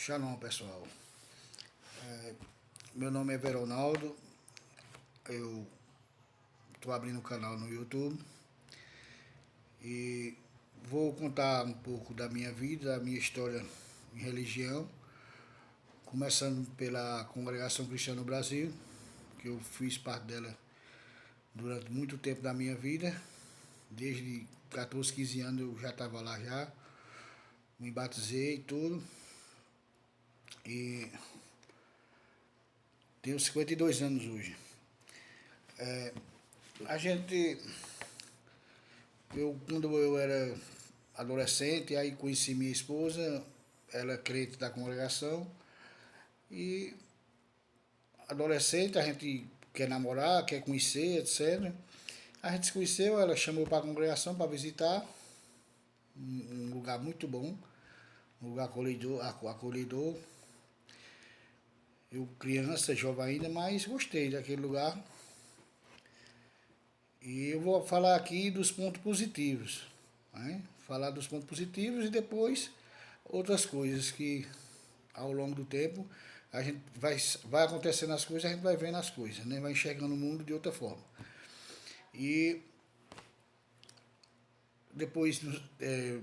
Shalom, pessoal. Meu nome é Veronaldo. Eu estou abrindo um canal no YouTube e vou contar um pouco da minha vida, da minha história em religião, começando pela Congregação Cristã no Brasil, que eu fiz parte dela durante muito tempo da minha vida. Desde 14, 15 anos eu já estava lá já, me batizei e tudo. E tenho 52 anos hoje. A gente, quando eu era adolescente, aí conheci minha esposa, ela é crente da congregação, e adolescente a gente quer namorar, quer conhecer, etc. A gente se conheceu, ela chamou para a congregação para visitar, um lugar muito bom, um lugar acolhedor. Eu criança, jovem ainda, mas gostei daquele lugar. E eu vou falar aqui dos pontos positivos, né? Falar dos pontos positivos e depois outras coisas que ao longo do tempo a gente vai acontecendo as coisas, a gente vai vendo as coisas, né? Vai enxergando o mundo de outra forma. E depois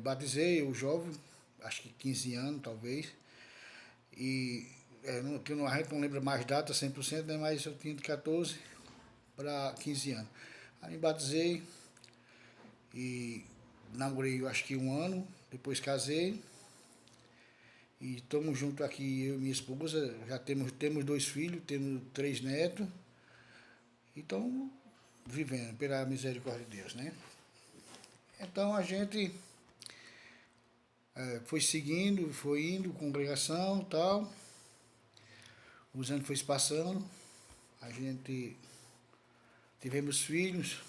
batizei o jovem, acho que 15 anos talvez, e a gente não lembra mais data 100%, né? Mas eu tinha de 14 para 15 anos. Aí me batizei e namorei acho que um ano, depois casei. E estamos juntos aqui, eu e minha esposa, já temos 2 filhos, temos 3 netos. E estamos vivendo pela misericórdia de Deus, né? Então a gente foi seguindo, foi indo, congregação e tal. Os anos foram se passando, a gente tivemos filhos.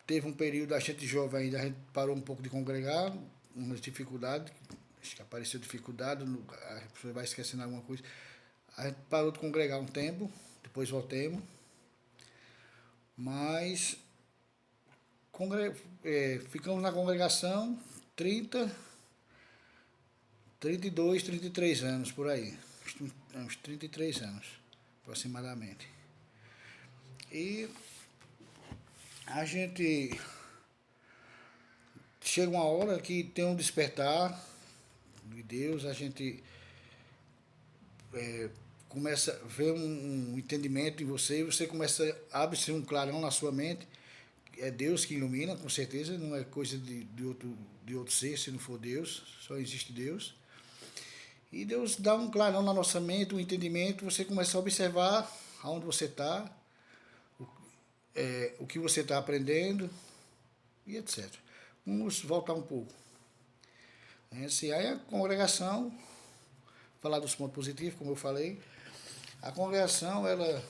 Teve um período, a gente jovem ainda, a gente parou um pouco de congregar, umas dificuldades, acho que apareceu dificuldade, a pessoa vai esquecendo alguma coisa. A gente parou de congregar um tempo, depois voltemos, mas ficamos na congregação 32, 33 anos por aí, uns 33 anos aproximadamente. E a gente chega uma hora que tem um despertar de Deus, a gente começa a ver um entendimento em você, e você começa a abrir um clarão na sua mente. É Deus que ilumina, com certeza, não é coisa de outro ser, se não for Deus, só existe Deus. E Deus dá um clarão na nossa mente, um entendimento, você começa a observar aonde você está, o que você está aprendendo e etc. Vamos voltar um pouco. Aí a congregação, falar dos pontos positivos, como eu falei, a congregação, ela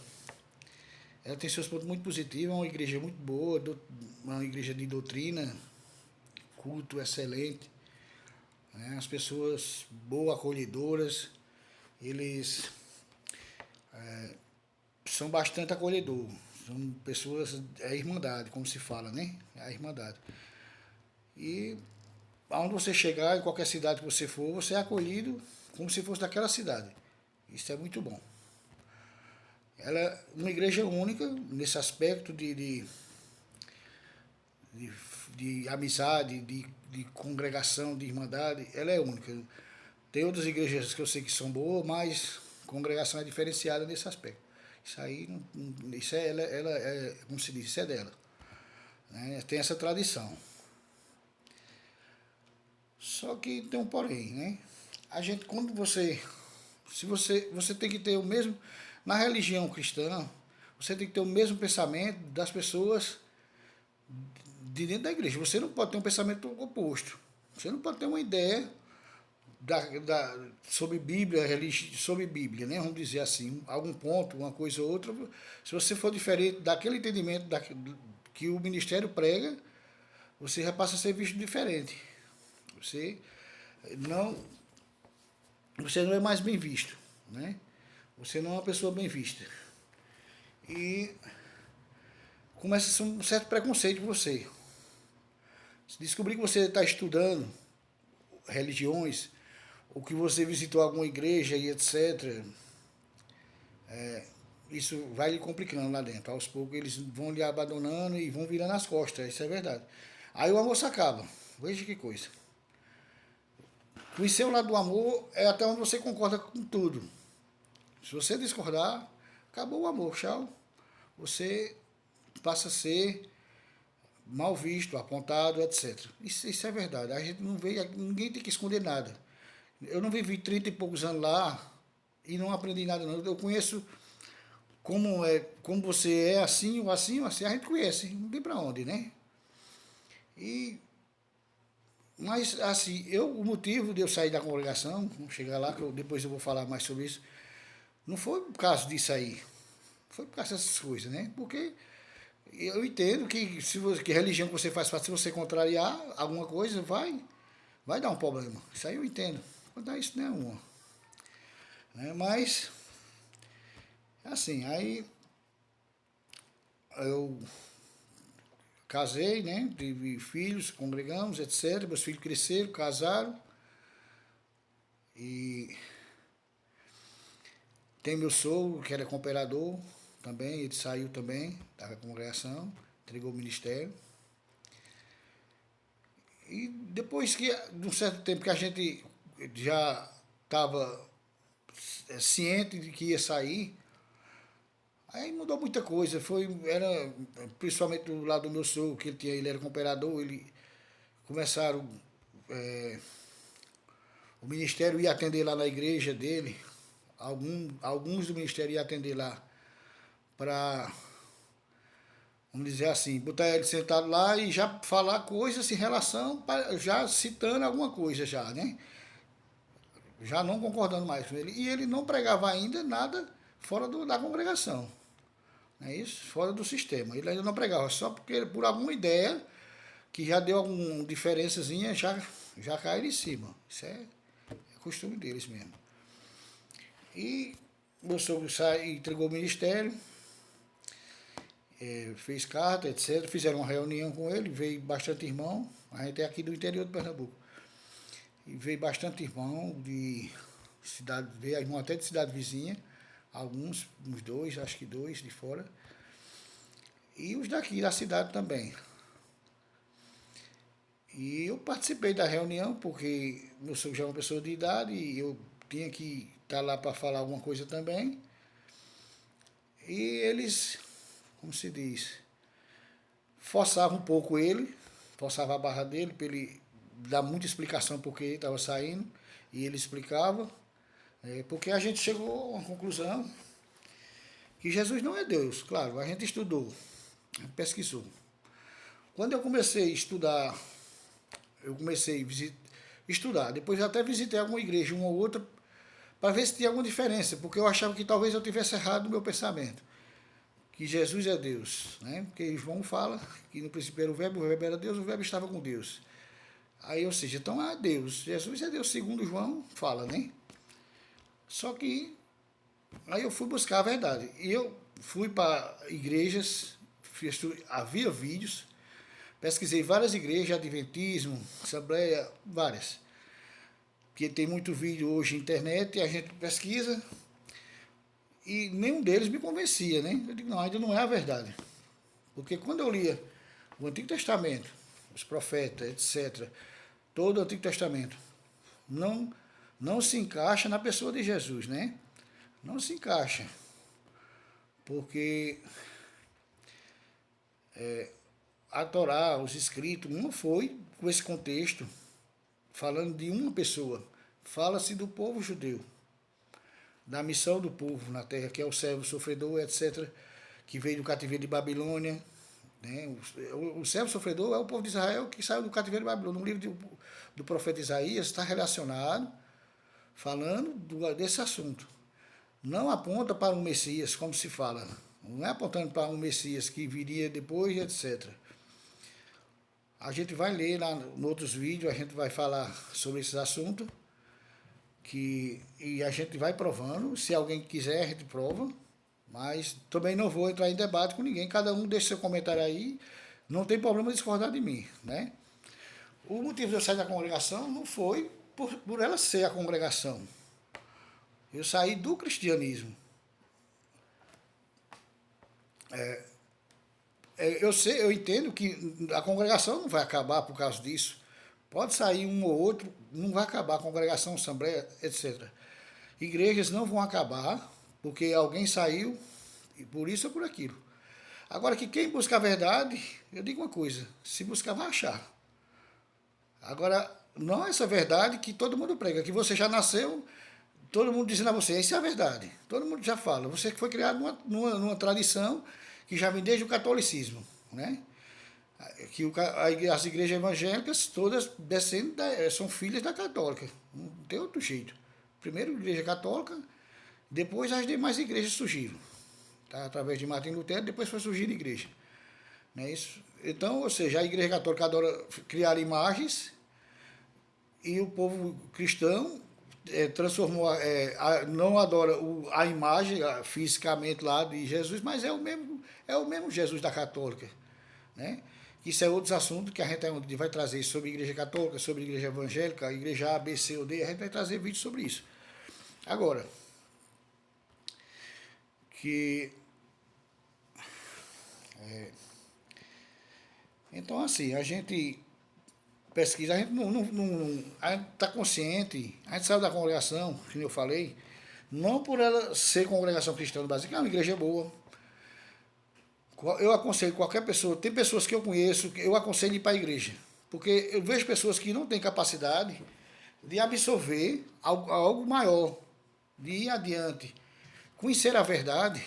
tem seus pontos muito positivos, é uma igreja muito boa, uma igreja de doutrina, culto excelente, né? As pessoas boas, acolhedoras, eles são bastante acolhedores, são pessoas, é a irmandade, como se fala, né? É a irmandade. E aonde você chegar, em qualquer cidade que você for, você é acolhido como se fosse daquela cidade. Isso é muito bom. Ela é uma igreja única nesse aspecto de amizade, de congregação, de irmandade. Ela é única. Tem outras igrejas que eu sei que são boas, mas a congregação é diferenciada nesse aspecto. Isso aí, isso é, ela é, como se diz, isso é dela, né? Tem essa tradição. Só que tem um porém, né? A gente, quando você tem que ter o mesmo, na religião cristã, você tem que ter o mesmo pensamento das pessoas de dentro da igreja. Você não pode ter um pensamento oposto. Você não pode ter uma ideia sobre Bíblia, sobre Bíblia, né? Vamos dizer assim, algum ponto, uma coisa ou outra. Se você for diferente daquele entendimento que o ministério prega, você já passa a ser visto diferente. Você não, você não é mais bem visto, né? Você não é uma pessoa bem vista. E começa a ser um certo preconceito com você. Se descobrir que você está estudando religiões ou que você visitou alguma igreja e etc., isso vai lhe complicando lá dentro. Aos poucos eles vão lhe abandonando e vão virando as costas, isso é verdade. Aí o amor se acaba. Veja que coisa. Conhecer o lado do amor é até onde você concorda com tudo. Se você discordar, acabou o amor, tchau. Você passa a ser mal visto, apontado, etc. Isso é verdade. A gente não vê, ninguém tem que esconder nada. Eu não vivi 30 e poucos anos lá e não aprendi nada não. Eu conheço como você é assim, ou assim, ou assim, a gente conhece, não tem pra onde, né? E, mas, assim, o motivo de eu sair da congregação, vamos chegar lá, depois eu vou falar mais sobre isso, não foi por causa disso aí, foi por causa dessas coisas, né? Porque eu entendo que que religião que você faz parte, se você contrariar alguma coisa, vai dar um problema. Isso aí eu entendo. Vou dar isso não é uma. Né? Mas, assim, aí eu casei, né? Tive filhos, congregamos, etc. Meus filhos cresceram, casaram. E tem meu sogro, que era cooperador também, ele saiu também da congregação, entregou o ministério. E depois de um certo tempo que a gente já estava ciente de que ia sair, aí mudou muita coisa. Era principalmente do lado do meu sogro, que ele era cooperador, ele começaram, o ministério ia atender lá na igreja dele, alguns do ministério ia atender lá para, vamos dizer assim, botar ele sentado lá e já falar coisas em relação, já citando alguma coisa já, né? Já não concordando mais com ele. E ele não pregava ainda nada fora da congregação. Não é isso? Fora do sistema. Ele ainda não pregava, só porque por alguma ideia que já deu alguma diferençazinha, já caiu em cima. Isso é costume deles mesmo. E meu sogro entregou o ministério, fez carta, etc. Fizeram uma reunião com ele, veio bastante irmão. A gente é aqui do interior de Pernambuco. E veio bastante irmão de cidade, veio irmão até de cidade vizinha, alguns, uns dois, acho que dois de fora. E os daqui da cidade também. E eu participei da reunião, porque meu sogro já é uma pessoa de idade e eu tinha que estar lá para falar alguma coisa também. E eles, como se diz, forçavam um pouco ele, forçava a barra dele para ele dar muita explicação porque ele estava saindo, e ele explicava, porque a gente chegou a uma conclusão que Jesus não é Deus. Claro, a gente estudou, a gente pesquisou. Quando eu comecei a estudar, estudar, depois eu até visitei alguma igreja, uma ou outra, para ver se tinha alguma diferença, porque eu achava que talvez eu tivesse errado no meu pensamento, que Jesus é Deus, né? Porque João fala que no princípio era o verbo era Deus, o verbo estava com Deus. Aí, ou seja, então é Deus, Jesus é Deus, segundo João fala, né? Só que aí eu fui buscar a verdade, e eu fui para igrejas, havia vídeos, pesquisei várias igrejas, Adventismo, Assembleia, várias. Porque tem muito vídeo hoje na internet e a gente pesquisa e nenhum deles me convencia, né? Eu digo, não, ainda não é a verdade. Porque quando eu lia o Antigo Testamento, os profetas, etc., todo o Antigo Testamento, não se encaixa na pessoa de Jesus, né? Não se encaixa. Porque a Torá, os escritos, não foi com esse contexto, falando de uma pessoa. Fala-se do povo judeu, da missão do povo na terra, que é o servo sofredor, etc., que veio do cativeiro de Babilônia. Né? O servo sofredor é o povo de Israel que saiu do cativeiro de Babilônia. No livro do profeta Isaías está relacionado, falando desse assunto. Não aponta para um Messias, como se fala. Não é apontando para um Messias que viria depois, etc. A gente vai ler lá em outros vídeos, a gente vai falar sobre esses assuntos, e a gente vai provando. Se alguém quiser, a gente prova, mas também não vou entrar em debate com ninguém. Cada um deixa seu comentário aí, não tem problema discordar de mim, né? O motivo de eu sair da congregação não foi por ela ser a congregação. Eu saí do cristianismo. Eu entendo que a congregação não vai acabar por causa disso. Pode sair um ou outro, não vai acabar a congregação, assembleia, etc. Igrejas não vão acabar porque alguém saiu, e por isso ou por aquilo. Agora que quem busca a verdade, eu digo uma coisa, se buscar vai achar. Agora, não é essa verdade que todo mundo prega, que você já nasceu, todo mundo dizendo a você, isso é a verdade. Todo mundo já fala. Você que foi criado numa tradição que já vem desde o catolicismo, né? Que as igrejas evangélicas todas são filhas da católica. Não tem outro jeito. Primeiro a igreja católica, depois as demais igrejas surgiram. Tá? Através de Martim Lutero, depois foi surgindo a igreja. Não é isso? Então, ou seja, a igreja católica adora criar imagens e o povo cristão transformou, não adora a imagem fisicamente lá de Jesus, mas é o mesmo Jesus da católica, né? Isso é outros assuntos que a gente vai trazer sobre a igreja católica, sobre a igreja evangélica, a igreja A, B, C ou D, a gente vai trazer vídeos sobre isso. Agora, então assim, a gente pesquisa, a gente a gente está consciente, a gente saiu da congregação, como eu falei, não por ela ser congregação cristã do Brasil, que é uma igreja boa. Eu aconselho qualquer pessoa, tem pessoas que eu conheço, eu aconselho ir para a igreja. Porque eu vejo pessoas que não têm capacidade de absorver algo maior, de ir adiante. Conhecer a verdade,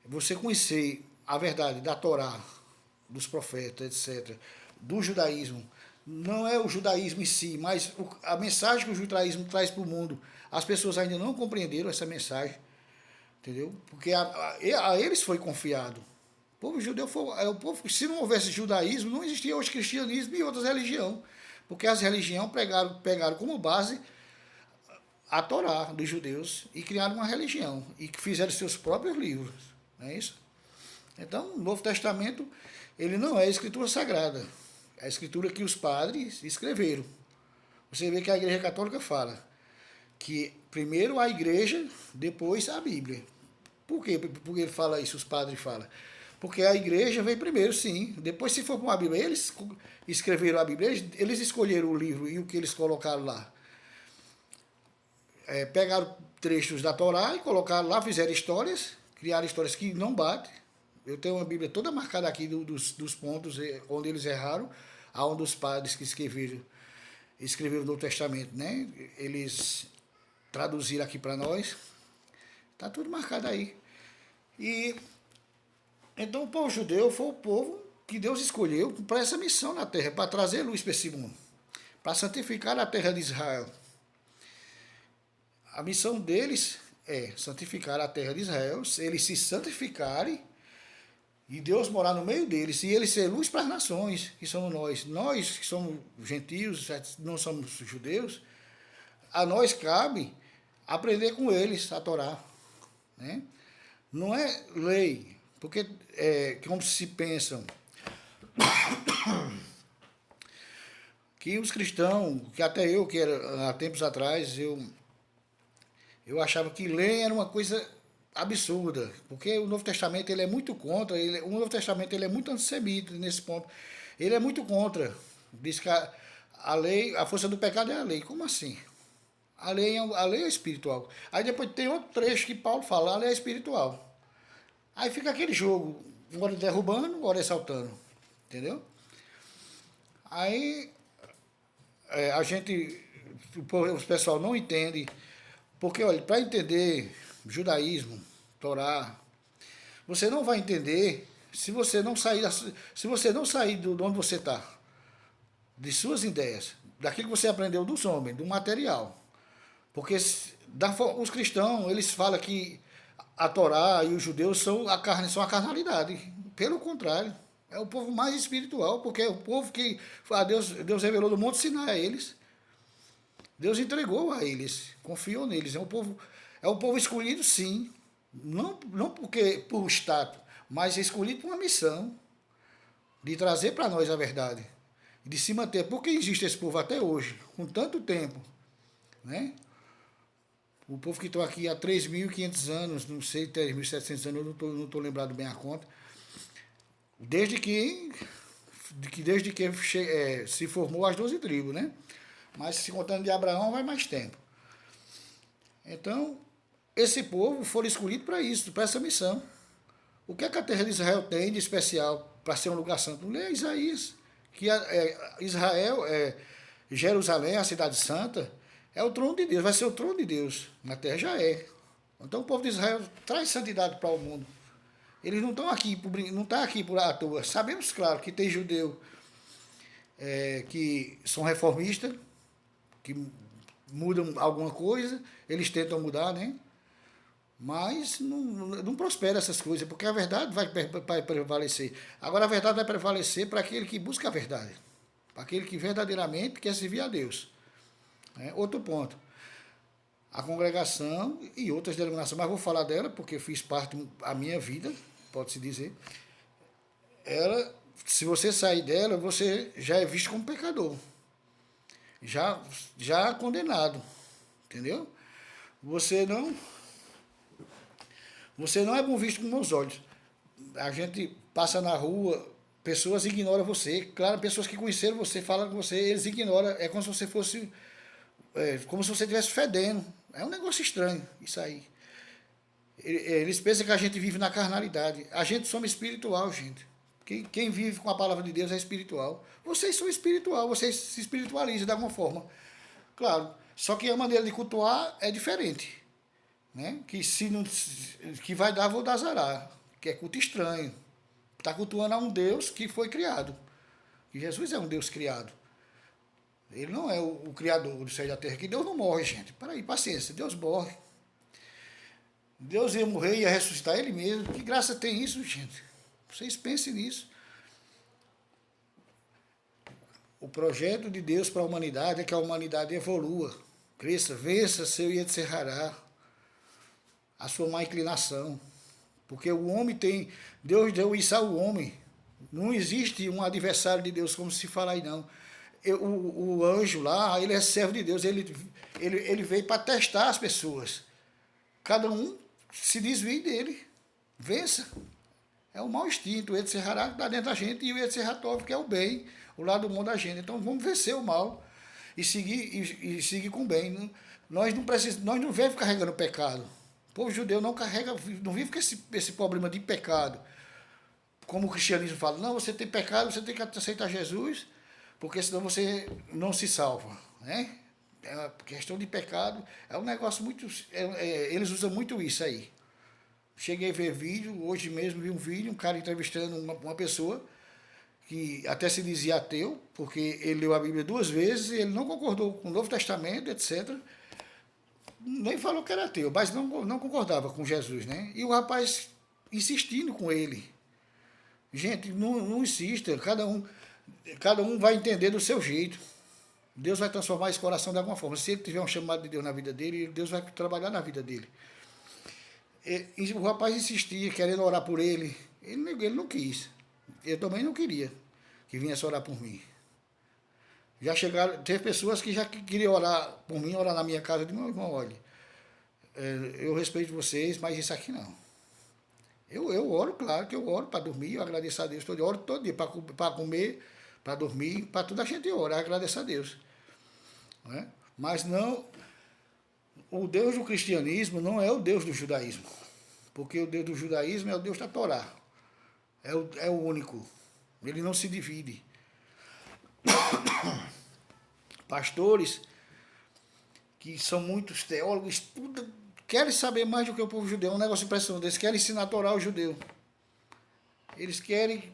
você conhecer a verdade da Torá, dos profetas, etc., do judaísmo, não é o judaísmo em si, mas a mensagem que o judaísmo traz para o mundo. As pessoas ainda não compreenderam essa mensagem. Entendeu? Porque a eles foi confiado. O povo judeu o povo que, se não houvesse judaísmo, não existia hoje cristianismo e outras religiões. Porque as religiões pegaram como base a Torá dos judeus e criaram uma religião. E fizeram seus próprios livros. Não é isso? Então, o Novo Testamento, ele não é a escritura sagrada. É a escritura que os padres escreveram. Você vê que a Igreja Católica fala que primeiro a igreja, depois a Bíblia. Por quê? Porque ele fala isso, os padres falam. Porque a igreja veio primeiro, sim. Depois, se for para uma Bíblia, eles escreveram a Bíblia, eles escolheram o livro e o que eles colocaram lá. Pegaram trechos da Torá e colocaram lá, fizeram histórias, criaram histórias que não batem. Eu tenho uma Bíblia toda marcada aqui dos pontos onde eles erraram, aonde os padres que escreveram o Novo Testamento, né? Eles traduziram aqui para nós. Está tudo marcado aí. E então o povo judeu foi o povo que Deus escolheu para essa missão na terra, para trazer luz para esse mundo, para santificar a terra de Israel. A missão deles é santificar a terra de Israel, eles se santificarem e Deus morar no meio deles, e eles ser luz para as nações, que somos nós. Nós que somos gentios, não somos judeus, a nós cabe aprender com eles a Torá. Né? Não é lei, porque como se pensam que os cristãos, que até eu, que era há tempos atrás, eu achava que lei era uma coisa absurda, porque o Novo Testamento ele é muito contra, o Novo Testamento ele é muito antissemita nesse ponto. Ele é muito contra, diz que a lei, a força do pecado é a lei. Como assim? A lei é espiritual. Aí depois tem outro trecho que Paulo fala, a lei é espiritual. Aí fica aquele jogo, agora derrubando, agora exaltando. Entendeu? Aí a gente, o pessoal não entende, porque, olha, para entender judaísmo, Torá, você não vai entender se você não sair de onde você está, de suas ideias, daquilo que você aprendeu dos homens, do material. Porque os cristãos, eles falam que a Torá e os judeus são a carnalidade. Pelo contrário, é o povo mais espiritual, porque é o povo que Deus revelou do Monte Sinai a eles. Deus entregou a eles, confiou neles. É um povo escolhido, sim. Não porque por status, mas escolhido por uma missão de trazer para nós a verdade. de se manter. Por que existe esse povo até hoje, com tanto tempo, né? O povo que está aqui há 3.500 anos, não sei, 3.700 anos, eu não estou lembrado bem a conta, desde que se formou as 12 tribos, né? Mas se contando de Abraão, vai mais tempo. Então, esse povo foi escolhido para isso, para essa missão. O que a terra de Israel tem de especial para ser um lugar santo? Lê Isaías, que Israel, Jerusalém, a cidade santa, é o trono de Deus, vai ser o trono de Deus. Na terra já é. Então o povo de Israel traz santidade para o mundo. Eles não estão aqui, não está aqui por à toa. Sabemos, claro, que tem judeu que são reformistas, que mudam alguma coisa, eles tentam mudar, né? Mas não prospera essas coisas, porque a verdade vai prevalecer. Agora a verdade vai prevalecer para aquele que busca a verdade, para aquele que verdadeiramente quer servir a Deus. Outro ponto, a congregação e outras denominações, mas vou falar dela porque eu fiz parte da minha vida, pode-se dizer. Ela, se você sair dela, você já é visto como pecador, já condenado, entendeu? Você não é bom visto com bons olhos. A gente passa na rua, pessoas ignoram você. Claro, pessoas que conheceram você, falam com você, eles ignoram. É como se você fosse... como se você estivesse fedendo. É um negócio estranho, isso aí. Eles pensam que a gente vive na carnalidade. A gente somos espiritual, gente. Quem vive com a palavra de Deus é espiritual. Vocês são espiritual, vocês se espiritualizam de alguma forma. Claro, só que a maneira de cultuar é diferente. Né? Que vai dar, vou dar azará, que é culto estranho. Está cultuando a um Deus que foi criado. E Jesus é um Deus criado. Ele não é o criador do céu e da terra, que Deus não morre, gente. Peraí, paciência, Deus morre. Deus ia morrer e ia ressuscitar ele mesmo. Que graça tem isso, gente? Vocês pensem nisso. O projeto de Deus para a humanidade é que a humanidade evolua, cresça, vença seu Yetzirará, a sua má inclinação. Porque o homem tem... Deus deu isso ao homem. Não existe um adversário de Deus, como se fala aí, não. O anjo lá, ele é servo de Deus. Ele veio para testar as pessoas. Cada um se desvie dele. Vença. É o mau instinto. O Yetzirará que está dentro da gente e o Yetziratov, que é o bem, o lado bom da gente. Então vamos vencer o mal e seguir com o bem. Nós não vivemos carregando pecado. O povo judeu não vive com esse problema de pecado. Como o cristianismo fala, não, você tem pecado, você tem que aceitar Jesus, porque senão você não se salva. Né? A questão de pecado é um negócio muito... eles usam muito isso aí. Cheguei a ver vídeo, hoje mesmo vi um vídeo, um cara entrevistando uma pessoa que até se dizia ateu, porque ele leu a Bíblia 2 vezes, ele não concordou com o Novo Testamento, etc., nem falou que era ateu, mas não concordava com Jesus, né? E o rapaz insistindo com ele. Gente, não insista, cada um vai entender do seu jeito. Deus vai transformar esse coração de alguma forma. Se ele tiver um chamado de Deus na vida dele, Deus vai trabalhar na vida dele. E o rapaz insistia, querendo orar por ele. Ele não quis. Eu também não queria que viesse orar por mim. Já chegaram, teve pessoas que já queriam orar por mim, orar na minha casa. Eu disse, meu irmão, olha, eu respeito vocês, mas isso aqui não. Eu oro, claro que eu oro para dormir, eu agradeço a Deus todo dia, oro todo dia, para comer, para dormir, para tudo a gente ora, agradeço a Deus. Não é? Mas não, o Deus do cristianismo não é o Deus do judaísmo, porque o Deus do judaísmo é o Deus da Torá, é o único, ele não se divide. Pastores que são muitos teólogos, estudam, querem saber mais do que o povo judeu, é um negócio impressionante, eles querem ensinar a Torá ao judeu. Eles querem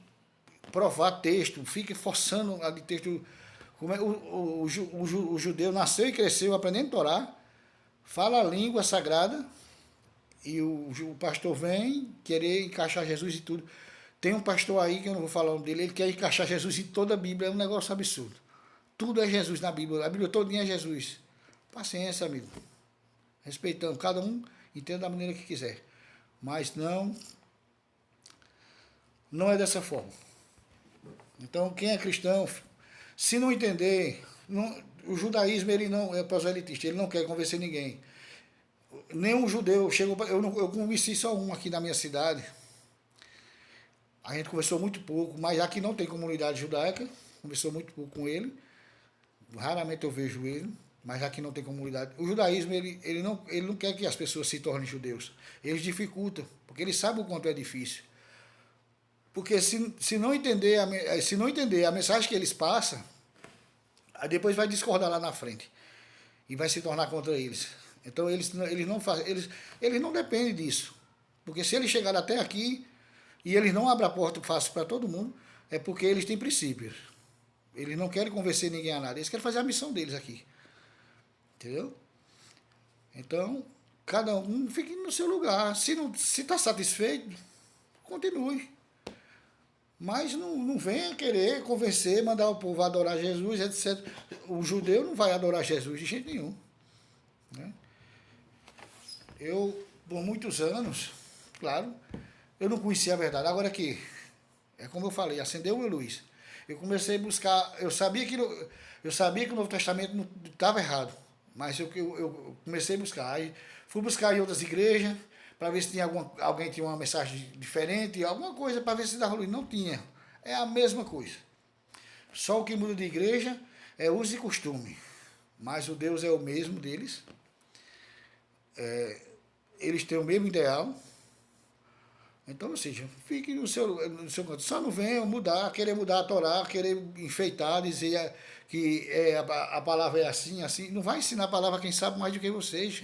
provar texto, fiquem forçando a de texto. Como o judeu nasceu e cresceu aprendendo Torá, fala a língua sagrada, e o pastor vem querer encaixar Jesus e tudo. Tem um pastor aí, que eu não vou falar o nome dele, ele quer encaixar Jesus em toda a Bíblia, é um negócio absurdo. Tudo é Jesus na Bíblia, a Bíblia todinha é Jesus. Paciência, amigo. Respeitando, cada um entende da maneira que quiser. Mas não é dessa forma. Então, quem é cristão, Se não entender, o judaísmo ele não é proselitista, ele não quer convencer ninguém. Nenhum judeu chegou. Eu conheci só um aqui na minha cidade. A gente conversou muito pouco, mas aqui não tem comunidade judaica. Conversou muito pouco com ele. Raramente eu vejo ele, mas aqui não tem comunidade. O judaísmo ele não quer que as pessoas se tornem judeus. Eles dificultam, porque eles sabem o quanto é difícil. Porque se não entender a mensagem que eles passam, aí depois vai discordar lá na frente e vai se tornar contra eles. Então eles não fazem, eles não dependem disso. Porque se eles chegarem até aqui e eles não abrem a porta fácil para todo mundo, é porque eles têm princípios. Eles não querem convencer ninguém a nada, eles querem fazer a missão deles aqui. Entendeu? Então, cada um fique no seu lugar. Se está satisfeito, continue. Mas não venha querer convencer, mandar o povo adorar Jesus, etc. O judeu não vai adorar Jesus de jeito nenhum. Né? Eu, por muitos anos, claro, eu não conhecia a verdade. Agora que, é como eu falei, acendeu uma luz. Eu comecei a buscar, eu sabia que o Novo Testamento não estava errado, mas eu comecei a buscar. Aí fui buscar em outras igrejas, para ver se tinha alguém tinha uma mensagem diferente, alguma coisa para ver se dava luz. Não tinha. É a mesma coisa. Só o que muda de igreja é uso e costume. Mas o Deus é o mesmo deles. Eles têm o mesmo ideal. Então, ou seja, fique no seu canto. Só não venham mudar, querer mudar a Torá, querer enfeitar, dizer que a palavra é assim, assim. Não vai ensinar a palavra quem sabe mais do que vocês.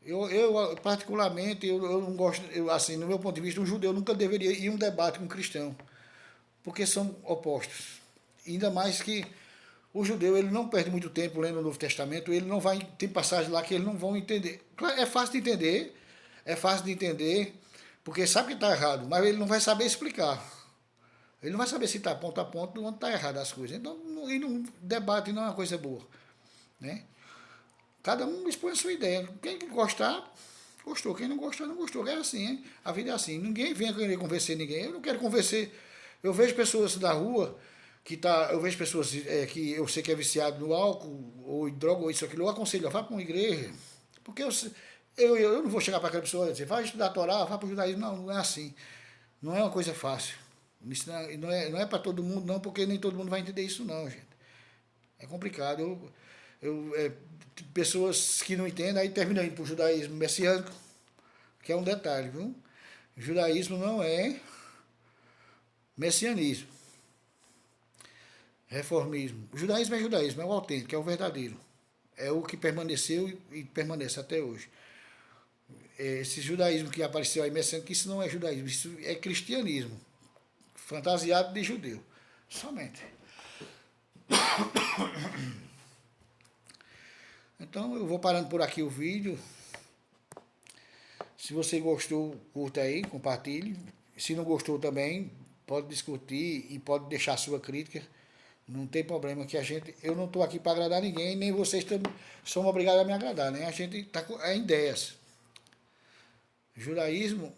Eu particularmente, eu não gosto, assim, no meu ponto de vista, um judeu nunca deveria ir a um debate com um cristão, porque são opostos. Ainda mais que o judeu ele não perde muito tempo lendo o Novo Testamento, ele não vai, tem passagens lá que eles não vão entender. Claro, é fácil de entender, porque sabe que está errado, mas ele não vai saber explicar. Ele não vai saber se está ponto a ponto onde está errado as coisas. Então, debate não é uma coisa boa, né? Cada um expõe a sua ideia. Quem gostar, gostou. Quem não gostar, não gostou. É assim, hein? A vida é assim. Ninguém vem querer convencer ninguém. Eu não quero convencer. Eu vejo pessoas da rua eu vejo pessoas que eu sei que é viciado no álcool, ou em droga, ou isso, aquilo. Eu aconselho, vá para uma igreja. Porque eu não vou chegar para aquela pessoa e dizer, vai estudar a Torá, vá para o judaísmo. Não, não é assim. Não é uma coisa fácil. Isso não é para todo mundo, não, porque nem todo mundo vai entender isso, não, gente. É complicado. Pessoas que não entendem, aí terminam indo para o judaísmo messiânico, que é um detalhe, viu? O judaísmo não é messianismo, reformismo. O judaísmo é judaísmo, é o autêntico, é o verdadeiro. É o que permaneceu e permanece até hoje. Esse judaísmo que apareceu aí messiânico, isso não é judaísmo, isso é cristianismo, fantasiado de judeu, somente. Então eu vou parando por aqui o vídeo. Se você gostou, curta aí, compartilhe. Se não gostou também, pode discutir e pode deixar sua crítica. Não tem problema que eu não estou aqui para agradar ninguém, nem vocês são obrigados a me agradar, né? A gente está com ideias. Judaísmo,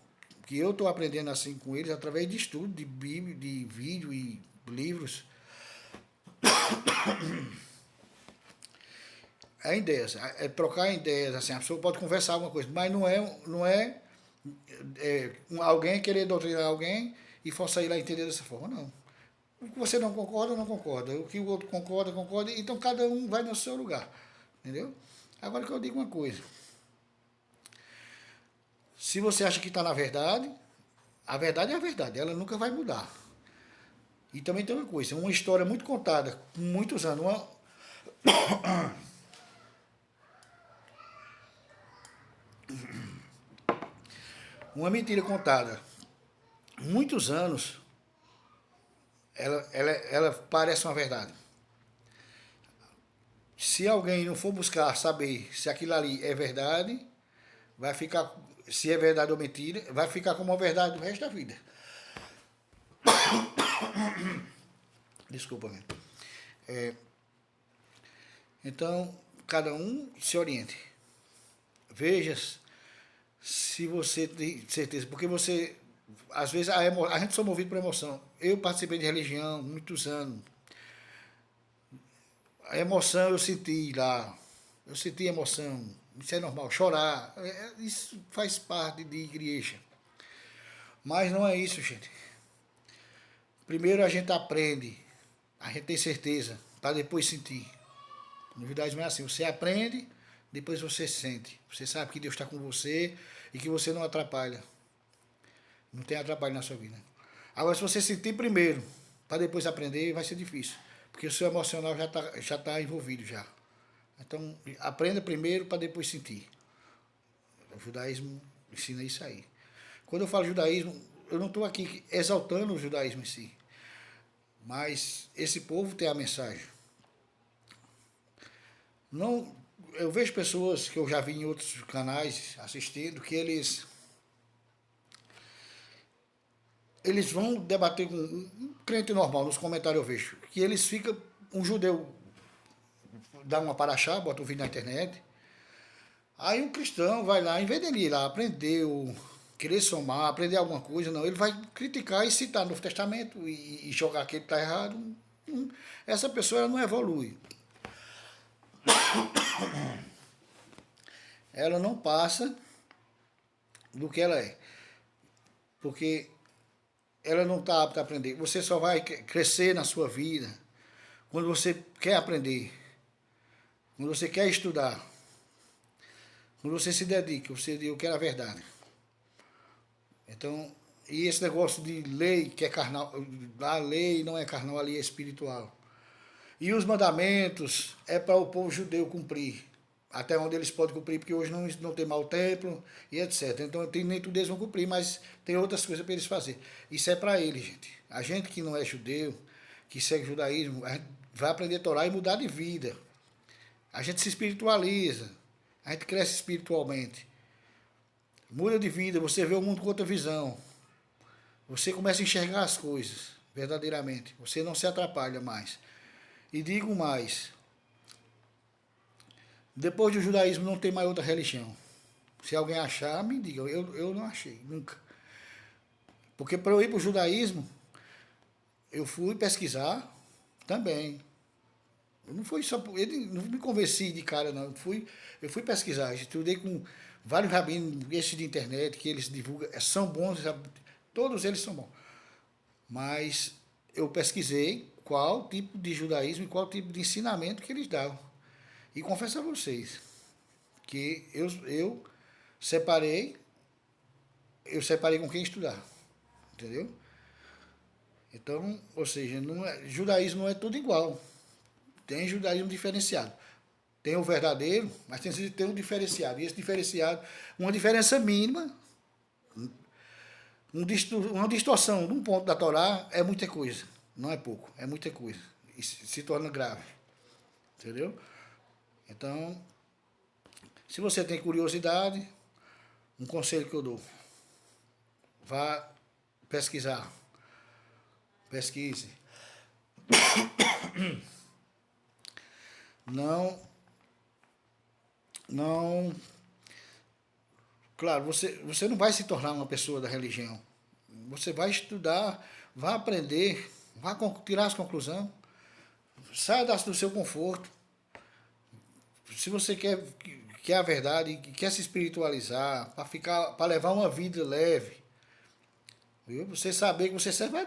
que eu estou aprendendo assim com eles, através de estudo, de Bíblia, de vídeo e livros. É ideias, é trocar ideias, assim, a pessoa pode conversar alguma coisa, mas não é alguém querer doutrinar alguém e forçar ele a entender dessa forma, não. O que você não concorda, não concorda. O que o outro concorda, concorda. Então cada um vai no seu lugar, entendeu? Agora que eu digo uma coisa. Se você acha que está na verdade, a verdade é a verdade, ela nunca vai mudar. E também tem uma coisa, uma história muito contada, com muitos anos, uma mentira contada muitos anos, ela parece uma verdade. Se alguém não for buscar saber se aquilo ali é verdade, vai ficar, se é verdade ou mentira, vai ficar como uma verdade do resto da vida. Desculpa, meu. Então, cada um se oriente. Veja se você tem certeza, porque às vezes a gente só movido por emoção. eu participei de religião muitos anos. A emoção eu senti lá. Eu senti emoção. Isso é normal. Chorar. Isso faz parte de igreja. Mas não é isso, gente. Primeiro a gente aprende. A gente tem certeza. Para depois sentir. No judaísmo é assim. Você aprende, depois você sente. Você sabe que Deus está com você e que você não atrapalha. Não tem atrapalho na sua vida. Agora, se você sentir primeiro, para depois aprender, vai ser difícil. Porque o seu emocional já tá envolvido já. Então, aprenda primeiro para depois sentir. O judaísmo ensina isso aí. Quando eu falo judaísmo, eu não estou aqui exaltando o judaísmo em si. Mas esse povo tem a mensagem. Não, eu vejo pessoas que eu já vi em outros canais assistindo que eles vão debater com um crente normal, nos comentários eu vejo, que eles ficam, um judeu dá uma paraxá, bota um vídeo na internet, aí um cristão vai lá, em vez dele ir lá aprender, ou querer somar, aprender alguma coisa, não, ele vai criticar e citar no Novo Testamento e jogar que ele está errado. Essa pessoa ela não evolui. Ela não passa do que ela é. Porque ela não está apta a aprender. Você só vai crescer na sua vida quando você quer aprender, quando você quer estudar, quando você se dedica, você diz, eu quero a verdade. Então, e esse negócio de lei, que é carnal, a lei não é carnal, ali é espiritual. E os mandamentos é para o povo judeu cumprir, até onde eles podem cumprir, porque hoje não tem mau templo e etc. Então, nem tudo eles vão cumprir, mas tem outras coisas para eles fazer. Isso é para eles, gente. A gente que não é judeu, que segue o judaísmo, a gente vai aprender a Torá e mudar de vida. A gente se espiritualiza, a gente cresce espiritualmente. Muda de vida, você vê o mundo com outra visão. Você começa a enxergar as coisas verdadeiramente. Você não se atrapalha mais. E digo mais, depois do judaísmo não tem mais outra religião. Se alguém achar, me diga. Eu não achei, nunca. Porque para eu ir para o judaísmo, eu fui pesquisar também. Eu não fui só. Ele não me convenci de cara, não. Eu fui pesquisar. Estudei com vários rabinos, esses de internet, que eles divulgam. São bons, todos eles são bons. Mas eu pesquisei qual tipo de judaísmo e qual tipo de ensinamento que eles davam. E confesso a vocês que separei, eu separei com quem estudar. Entendeu? Então, ou seja, judaísmo não é tudo igual. Tem judaísmo diferenciado. Tem o verdadeiro, mas tem um diferenciado. E esse diferenciado, uma diferença mínima, uma distorção de um ponto da Torá é muita coisa. Não é pouco, é muita coisa. E se torna grave. Entendeu? Então, se você tem curiosidade, um conselho que eu dou. Vá pesquisar. Pesquise. Não, claro, você não vai se tornar uma pessoa da religião. Você vai estudar, vai aprender, vai tirar as conclusões, saia do seu conforto. Se você quer a verdade, quer se espiritualizar, para levar uma vida leve, viu? Você saber que você serve a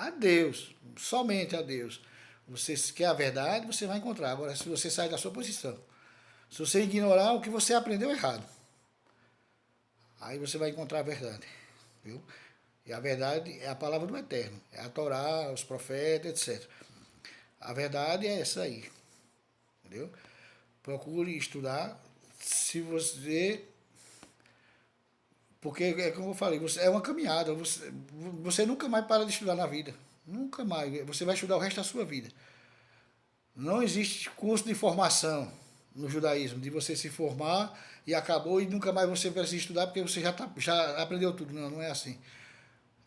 Deus, somente a Deus. Você quer a verdade, você vai encontrar. Agora, se você sair da sua posição, se você ignorar o que você aprendeu errado, aí você vai encontrar a verdade, viu? E a verdade é a palavra do Eterno, é a Torá, os profetas, etc. A verdade é essa aí, entendeu? Procure estudar, se você... Porque, é como eu falei, é uma caminhada, você nunca mais para de estudar na vida, nunca mais, você vai estudar o resto da sua vida. Não existe curso de formação no judaísmo, de você se formar e acabou e nunca mais você precisa estudar porque você já aprendeu tudo. Não, não é assim.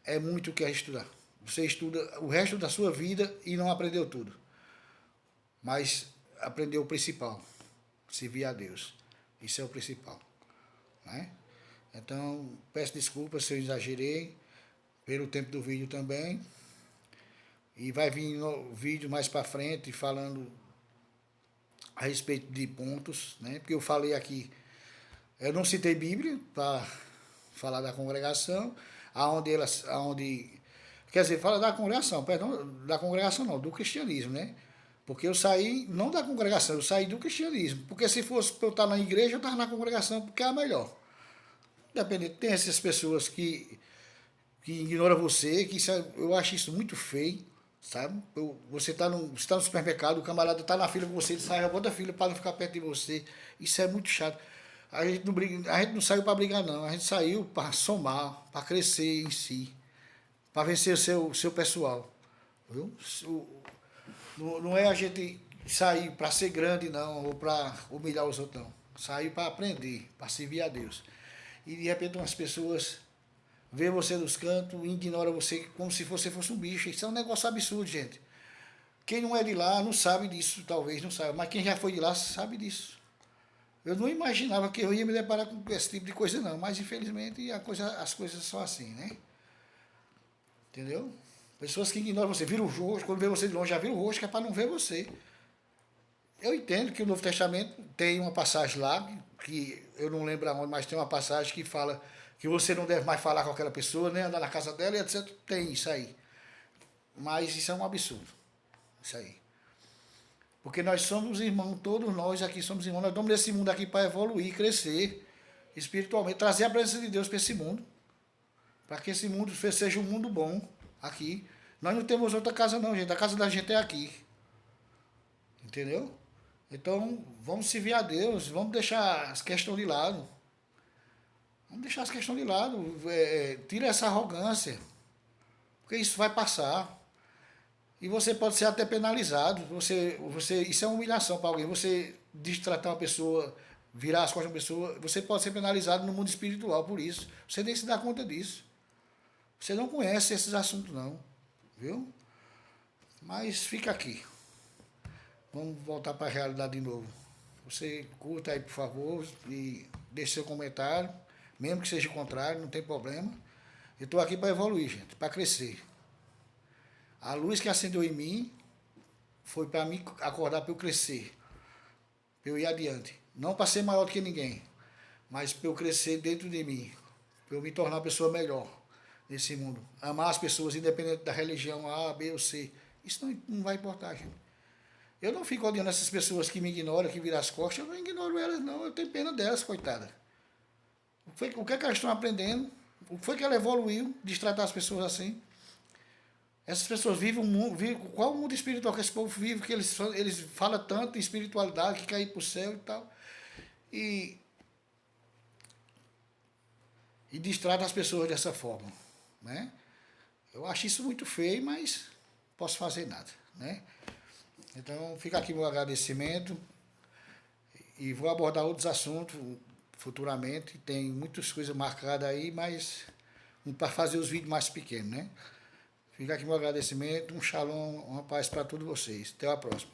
É muito o que é estudar. Você estuda o resto da sua vida e não aprendeu tudo. Mas aprendeu o principal, servir a Deus. Isso é o principal. Né? Então, peço desculpas se eu exagerei, pelo tempo do vídeo também. E vai vir no vídeo mais para frente falando a respeito de pontos, né? Porque eu falei aqui, eu não citei Bíblia para falar da congregação, aonde, quer dizer, fala da congregação, perdão, da congregação não, do cristianismo, né? Porque eu saí, não da congregação, eu saí do cristianismo. Porque se fosse para eu estar na igreja, eu estava na congregação, porque é a melhor. Independente, tem essas pessoas que ignoram você, eu acho isso muito feio, sabe? Você está no supermercado, o camarada está na fila com você, ele sai, bota a fila para não ficar perto de você. Isso é muito chato. A gente não briga, a gente não saiu para brigar, não. A gente saiu para somar, para crescer em si, para vencer o seu pessoal. Viu? Não é a gente sair para ser grande, não, ou para humilhar os outros, não. Sair para aprender, para servir a Deus. E de repente umas pessoas vê você nos cantos e ignora você como se você fosse um bicho. Isso é um negócio absurdo, gente. Quem não é de lá não sabe disso, talvez não saiba, mas quem já foi de lá sabe disso. Eu não imaginava que eu ia me deparar com esse tipo de coisa, não, mas infelizmente as coisas são assim, né? Entendeu? Pessoas que ignoram você, viram o rosto, quando vê você de longe, já viram o rosto, que é para não ver você. Eu entendo que o Novo Testamento tem uma passagem lá, que eu não lembro aonde, mas tem uma passagem que fala que você não deve mais falar com aquela pessoa, nem andar na casa dela, e etc. Tem isso aí. Mas isso é um absurdo. Isso aí. Porque nós somos irmãos, todos nós aqui somos irmãos, nós estamos nesse mundo aqui para evoluir, crescer espiritualmente, trazer a presença de Deus para esse mundo, para que esse mundo seja um mundo bom aqui. Nós não temos outra casa não, gente, a casa da gente é aqui. Entendeu? Então, vamos servir a Deus, vamos deixar as questões de lado. Vamos deixar as questões de lado, tira essa arrogância, porque isso vai passar. E você pode ser até penalizado. Isso é uma humilhação para alguém. Você destratar uma pessoa, virar as costas de uma pessoa, você pode ser penalizado no mundo espiritual por isso. Você nem se dá conta disso. Você não conhece esses assuntos não, viu? Mas fica aqui. Vamos voltar para a realidade de novo. Você curta aí, por favor, e deixe seu comentário, mesmo que seja contrário, não tem problema. Eu estou aqui para evoluir, gente, para crescer. A luz que acendeu em mim foi para mim acordar para eu crescer, para eu ir adiante. Não para ser maior do que ninguém, mas para eu crescer dentro de mim, para eu me tornar uma pessoa melhor nesse mundo. Amar as pessoas, independente da religião A, B ou C. Isso não vai importar, gente. Eu não fico odiando essas pessoas que me ignoram, que viram as costas, eu não ignoro elas, não. Eu tenho pena delas, coitada. O que é que elas estão aprendendo? O que foi que ela evoluiu de tratar as pessoas assim? Essas pessoas vivem qual o mundo espiritual que esse povo vive, que eles falam tanto em espiritualidade, que quer ir para o céu e tal. E destrata as pessoas dessa forma, né? Eu acho isso muito feio, mas não posso fazer nada, né? Então, fica aqui meu agradecimento e vou abordar outros assuntos futuramente. Tem muitas coisas marcadas aí, mas para fazer os vídeos mais pequenos, né? Fica aqui meu agradecimento, um shalom, uma paz para todos vocês. Até a próxima.